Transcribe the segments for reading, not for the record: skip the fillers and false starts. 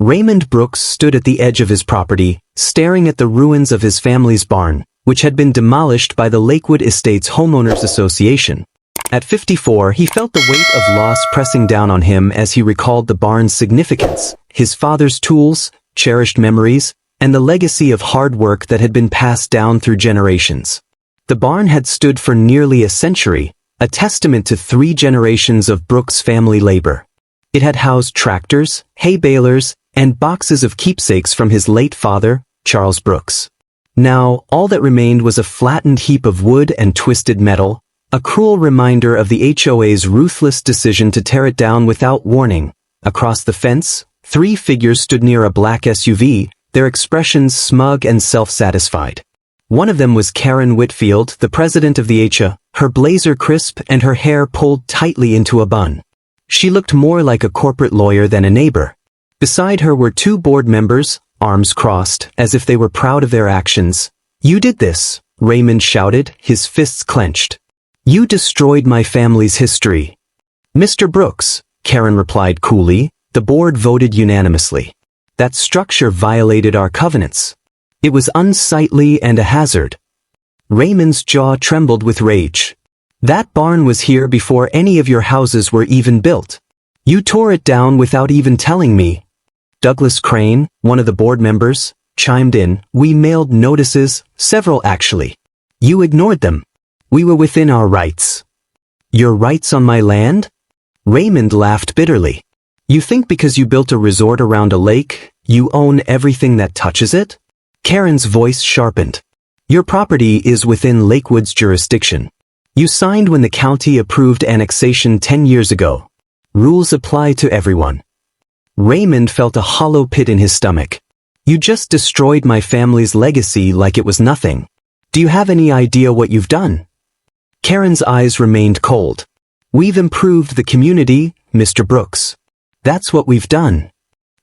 Raymond Brooks stood at the edge of his property, staring at the ruins of his family's barn, which had been demolished by the Lakewood Estates Homeowners Association. At 54, he felt the weight of loss pressing down on him as he recalled the barn's significance, his father's tools, cherished memories, and the legacy of hard work that had been passed down through generations. The barn had stood for nearly a century, a testament to 3 generations of Brooks' family labor. It had housed tractors, hay balers, and boxes of keepsakes from his late father, Charles Brooks. Now, all that remained was a flattened heap of wood and twisted metal, a cruel reminder of the HOA's ruthless decision to tear it down without warning. Across the fence, 3 figures stood near a black SUV, their expressions smug and self-satisfied. One of them was Karen Whitfield, the president of the HOA, her blazer crisp and her hair pulled tightly into a bun. She looked more like a corporate lawyer than a neighbor. Beside her were 2 board members, arms crossed, as if they were proud of their actions. "You did this," Raymond shouted, his fists clenched. "You destroyed my family's history." "Mr. Brooks," Karen replied coolly, "the board voted unanimously. That structure violated our covenants. It was unsightly and a hazard." Raymond's jaw trembled with rage. "That barn was here before any of your houses were even built. You tore it down without even telling me." Douglas Crane, one of the board members, chimed in. "We mailed notices, several actually. You ignored them. We were within our rights." "Your rights on my land?" Raymond laughed bitterly. "You think because you built a resort around a lake, you own everything that touches it?" Karen's voice sharpened. "Your property is within Lakewood's jurisdiction. You signed when the county approved annexation 10 years ago. Rules apply to everyone." Raymond felt a hollow pit in his stomach. "You just destroyed my family's legacy like it was nothing. Do you have any idea what you've done?" Karen's eyes remained cold. "We've improved the community, Mr. Brooks. That's what we've done."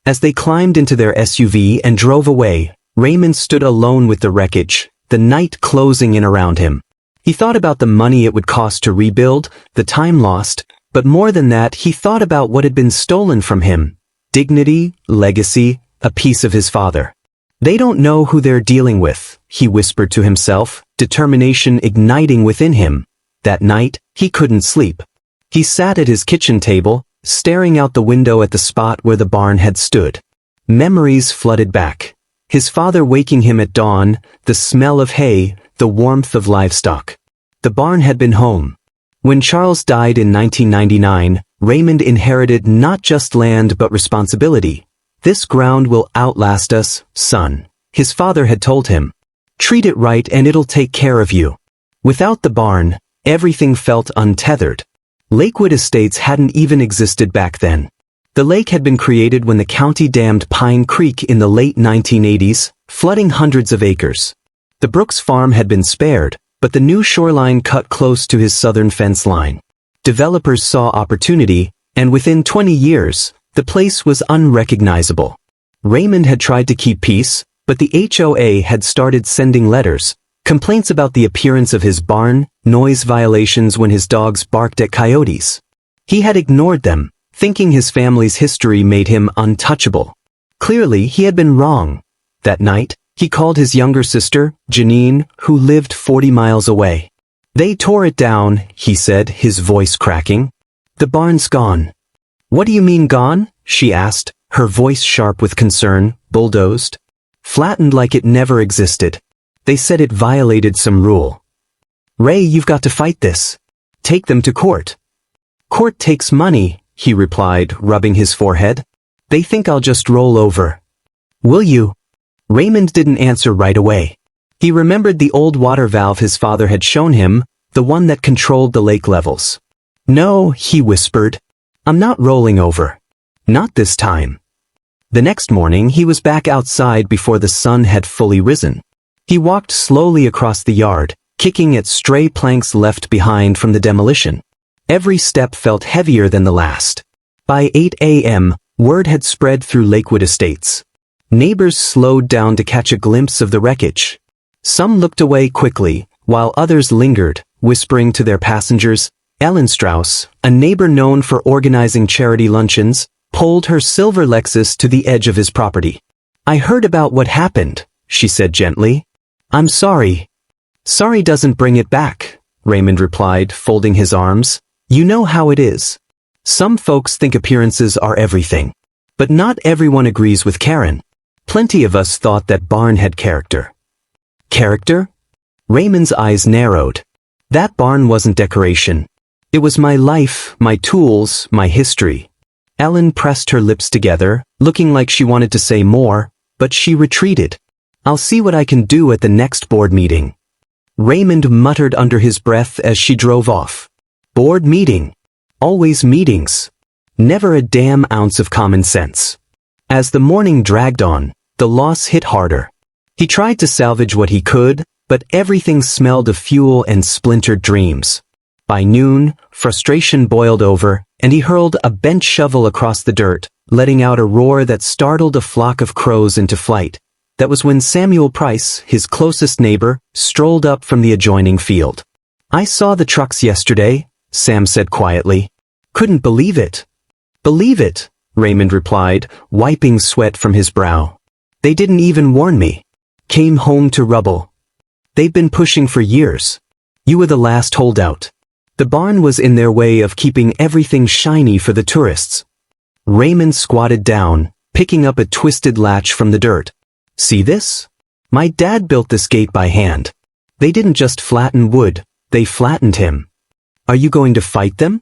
As they climbed into their SUV and drove away, Raymond stood alone with the wreckage, the night closing in around him. He thought about the money it would cost to rebuild, the time lost, but more than that, he thought about what had been stolen from him. Dignity, legacy, a piece of his father. "They don't know who they're dealing with," he whispered to himself, determination igniting within him. That night, he couldn't sleep. He sat at his kitchen table, staring out the window at the spot where the barn had stood. Memories flooded back. His father waking him at dawn, the smell of hay, the warmth of livestock. The barn had been home. When Charles died in 1999, Raymond inherited not just land but responsibility. "This ground will outlast us, son," his father had told him. "Treat it right and it'll take care of you." Without the barn, everything felt untethered. Lakewood Estates hadn't even existed back then. The lake had been created when the county dammed Pine Creek in the late 1980s, flooding hundreds of acres. The Brooks farm had been spared, but the new shoreline cut close to his southern fence line. Developers saw opportunity, and within 20 years, the place was unrecognizable. Raymond had tried to keep peace, but the HOA had started sending letters, complaints about the appearance of his barn, noise violations when his dogs barked at coyotes. He had ignored them, thinking his family's history made him untouchable. Clearly, he had been wrong. That night, he called his younger sister, Janine, who lived 40 miles away. "They tore it down," he said, his voice cracking. "The barn's gone." "What do you mean gone?" she asked, her voice sharp with concern. "Bulldozed. Flattened like it never existed. They said it violated some rule." "Ray, you've got to fight this. Take them to court." "Court takes money," he replied, rubbing his forehead. "They think I'll just roll over." "Will you?" Raymond didn't answer right away. He remembered the old water valve his father had shown him, the one that controlled the lake levels. "No," he whispered. "I'm not rolling over. Not this time." The next morning he was back outside before the sun had fully risen. He walked slowly across the yard, kicking at stray planks left behind from the demolition. Every step felt heavier than the last. By 8 a.m., word had spread through Lakewood Estates. Neighbors slowed down to catch a glimpse of the wreckage. Some looked away quickly, while others lingered, whispering to their passengers. Ellen Strauss, a neighbor known for organizing charity luncheons, pulled her silver Lexus to the edge of his property. "I heard about what happened," she said gently. "I'm sorry." "Sorry doesn't bring it back," Raymond replied, folding his arms. "You know how it is. Some folks think appearances are everything. But not everyone agrees with Karen. Plenty of us thought that barn had character." "Character?" Raymond's eyes narrowed. "That barn wasn't decoration. It was my life, my tools, my history." Ellen pressed her lips together, looking like she wanted to say more, but she retreated. "I'll see what I can do at the next board meeting." Raymond muttered under his breath as she drove off. Board meeting. Always meetings. Never a damn ounce of common sense. As the morning dragged on, the loss hit harder. He tried to salvage what he could, but everything smelled of fuel and splintered dreams. By noon, frustration boiled over, and he hurled a bent shovel across the dirt, letting out a roar that startled a flock of crows into flight. That was when Samuel Price, his closest neighbor, strolled up from the adjoining field. "I saw the trucks yesterday," Sam said quietly. "Couldn't believe it." "Believe it," Raymond replied, wiping sweat from his brow. "They didn't even warn me. Came home to rubble. They've been pushing for years. You were the last holdout. The barn was in their way of keeping everything shiny for the tourists." Raymond squatted down, picking up a twisted latch from the dirt. "See this? My dad built this gate by hand. They didn't just flatten wood, they flattened him." "Are you going to fight them?"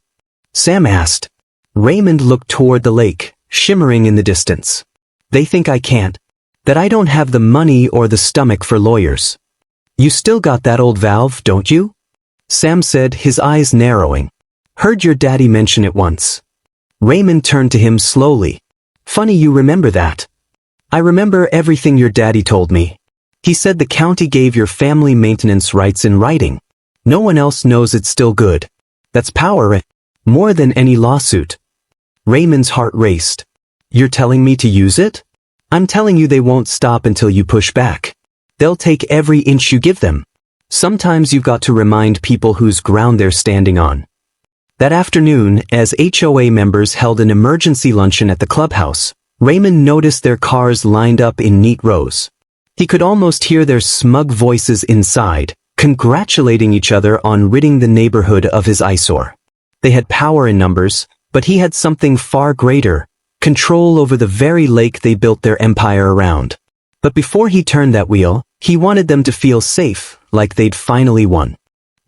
Sam asked. Raymond looked toward the lake, shimmering in the distance. "They think I can't. That I don't have the money or the stomach for lawyers." "You still got that old valve, don't you?" Sam said, his eyes narrowing. "Heard your daddy mention it once." Raymond turned to him slowly. "Funny you remember that." "I remember everything your daddy told me. He said the county gave your family maintenance rights in writing. No one else knows it's still good. That's power, more than any lawsuit." Raymond's heart raced. "You're telling me to use it?" "I'm telling you they won't stop until you push back. They'll take every inch you give them. Sometimes you've got to remind people whose ground they're standing on." That afternoon, as HOA members held an emergency luncheon at the clubhouse, Raymond noticed their cars lined up in neat rows. He could almost hear their smug voices inside, congratulating each other on ridding the neighborhood of his eyesore. They had power in numbers, but he had something far greater, control over the very lake they built their empire around. But before he turned that wheel, he wanted them to feel safe, like they'd finally won.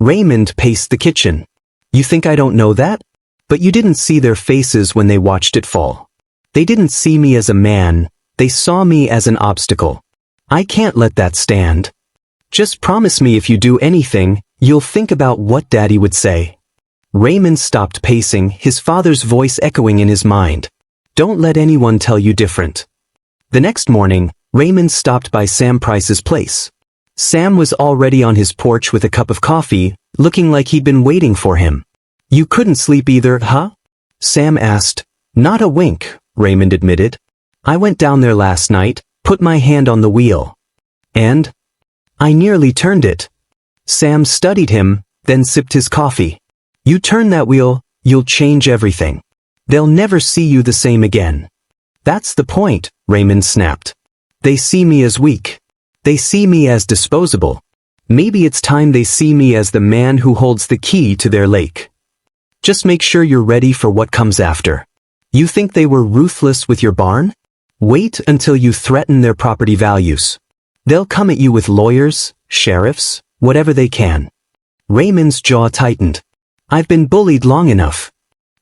Raymond paced the kitchen. "You think I don't know that? But you didn't see their faces when they watched it fall. They didn't see me as a man, they saw me as an obstacle. I can't let that stand. Just promise me if you do anything, you'll think about what Daddy would say." Raymond stopped pacing, his father's voice echoing in his mind. "Don't let anyone tell you different." The next morning, Raymond stopped by Sam Price's place. Sam was already on his porch with a cup of coffee, looking like he'd been waiting for him. "You couldn't sleep either, huh?" Sam asked. "Not a wink," Raymond admitted. "I went down there last night, put my hand on the wheel. And I nearly turned it." Sam studied him, then sipped his coffee. "You turn that wheel, you'll change everything. They'll never see you the same again." "That's the point," Raymond snapped. "They see me as weak. They see me as disposable. Maybe it's time they see me as the man who holds the key to their lake. Just make sure you're ready for what comes after. You think they were ruthless with your barn? Wait until you threaten their property values. They'll come at you with lawyers, sheriffs, whatever they can." Raymond's jaw tightened. "I've been bullied long enough."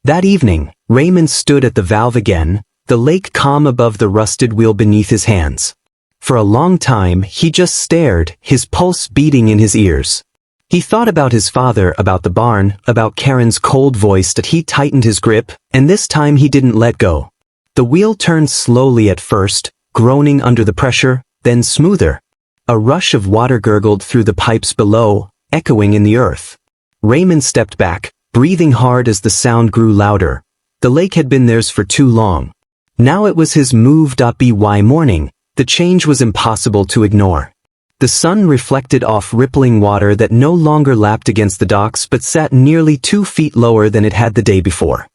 That evening, Raymond stood at the valve again, the lake calm above the rusted wheel beneath his hands. For a long time, he just stared, his pulse beating in his ears. He thought about his father, about the barn, about Karen's cold voice that he tightened his grip, and this time he didn't let go. The wheel turned slowly at first, groaning under the pressure, then smoother. A rush of water gurgled through the pipes below, echoing in the earth. Raymond stepped back, breathing hard as the sound grew louder. The lake had been theirs for too long. Now it was his move.by morning. The change was impossible to ignore. The sun reflected off rippling water that no longer lapped against the docks but sat nearly 2 feet lower than it had the day before.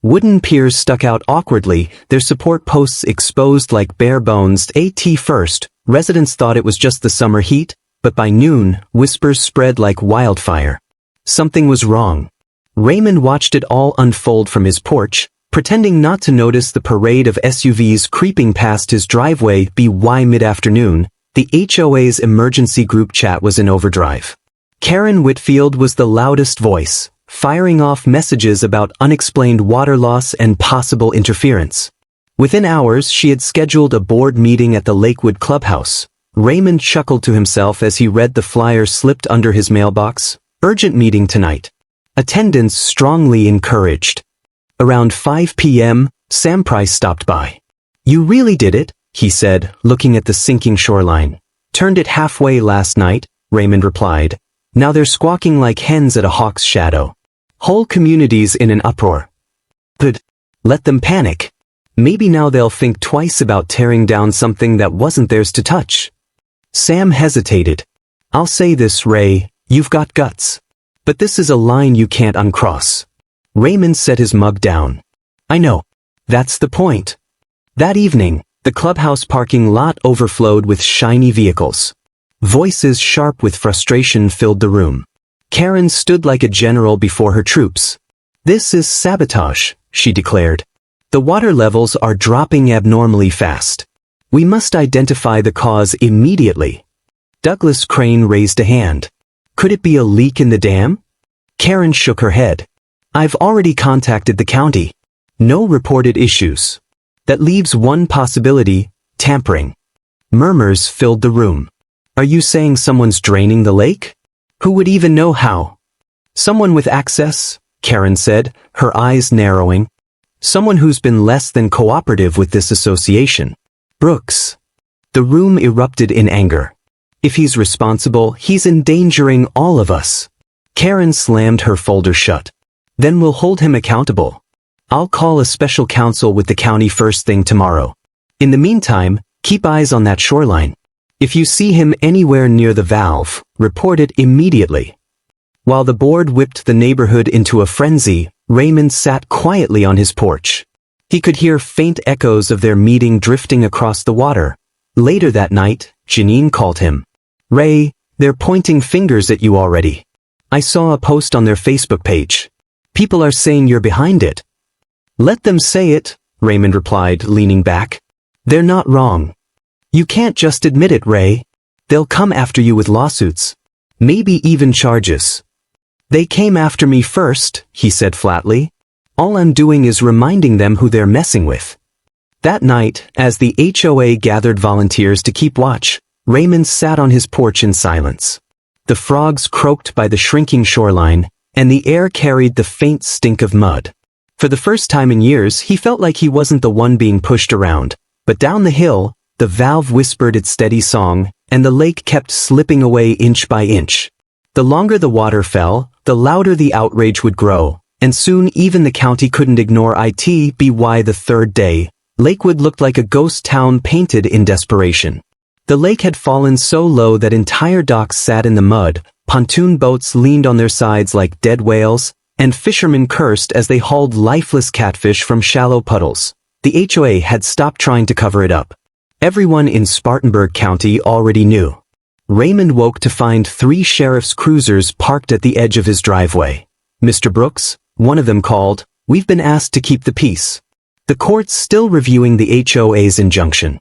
Wooden piers stuck out awkwardly, their support posts exposed like bare bones. At first, residents thought it was just the summer heat, but by noon, whispers spread like wildfire. Something was wrong. Raymond watched it all unfold from his porch, pretending not to notice the parade of SUVs creeping past his driveway. By mid-afternoon, the HOA's emergency group chat was in overdrive. Karen Whitfield was the loudest voice, firing off messages about unexplained water loss and possible interference. Within hours, she had scheduled a board meeting at the Lakewood clubhouse. Raymond chuckled to himself as he read the flyer slipped under his mailbox. Urgent meeting tonight. Attendance strongly encouraged. Around 5 p.m., Sam Price stopped by. "You really did it," he said, looking at the sinking shoreline. "Turned it halfway last night," Raymond replied. "Now they're squawking like hens at a hawk's shadow. Whole communities in an uproar. Good. Let them panic. Maybe now they'll think twice about tearing down something that wasn't theirs to touch." Sam hesitated. "I'll say this, Ray, you've got guts. But this is a line you can't uncross." Raymond set his mug down. "I know. That's the point." That evening, the clubhouse parking lot overflowed with shiny vehicles. Voices sharp with frustration filled the room. Karen stood like a general before her troops. "This is sabotage," she declared. "The water levels are dropping abnormally fast. We must identify the cause immediately." Douglas Crane raised a hand. "Could it be a leak in the dam?" Karen shook her head. "I've already contacted the county. No reported issues. That leaves one possibility, tampering." Murmurs filled the room. "Are you saying someone's draining the lake? Who would even know how?" "Someone with access," Karen said, her eyes narrowing. "Someone who's been less than cooperative with this association. Brooks." The room erupted in anger. "If he's responsible, he's endangering all of us." Karen slammed her folder shut. "Then we'll hold him accountable. I'll call a special counsel with the county first thing tomorrow. In the meantime, keep eyes on that shoreline. If you see him anywhere near the valve, report it immediately." While the board whipped the neighborhood into a frenzy, Raymond sat quietly on his porch. He could hear faint echoes of their meeting drifting across the water. Later that night, Janine called him. "Ray, they're pointing fingers at you already. I saw a post on their Facebook page. People are saying you're behind it." "Let them say it," Raymond replied, leaning back. "They're not wrong. You can't just admit it, Ray. They'll come after you with lawsuits. Maybe even charges." "They came after me first," he said flatly. "All I'm doing is reminding them who they're messing with." That night, as the HOA gathered volunteers to keep watch, Raymond sat on his porch in silence. The frogs croaked by the shrinking shoreline, and the air carried the faint stink of mud. For the first time in years, he felt like he wasn't the one being pushed around, but down the hill, the valve whispered its steady song, and the lake kept slipping away inch by inch. The longer the water fell, the louder the outrage would grow, and soon even the county couldn't ignore it. By the third day, Lakewood looked like a ghost town painted in desperation. The lake had fallen so low that entire docks sat in the mud, pontoon boats leaned on their sides like dead whales, and fishermen cursed as they hauled lifeless catfish from shallow puddles. The HOA had stopped trying to cover it up. Everyone in Spartanburg County already knew. Raymond woke to find 3 sheriff's cruisers parked at the edge of his driveway. "Mr. Brooks," one of them called, "we've been asked to keep the peace. The court's still reviewing the HOA's injunction."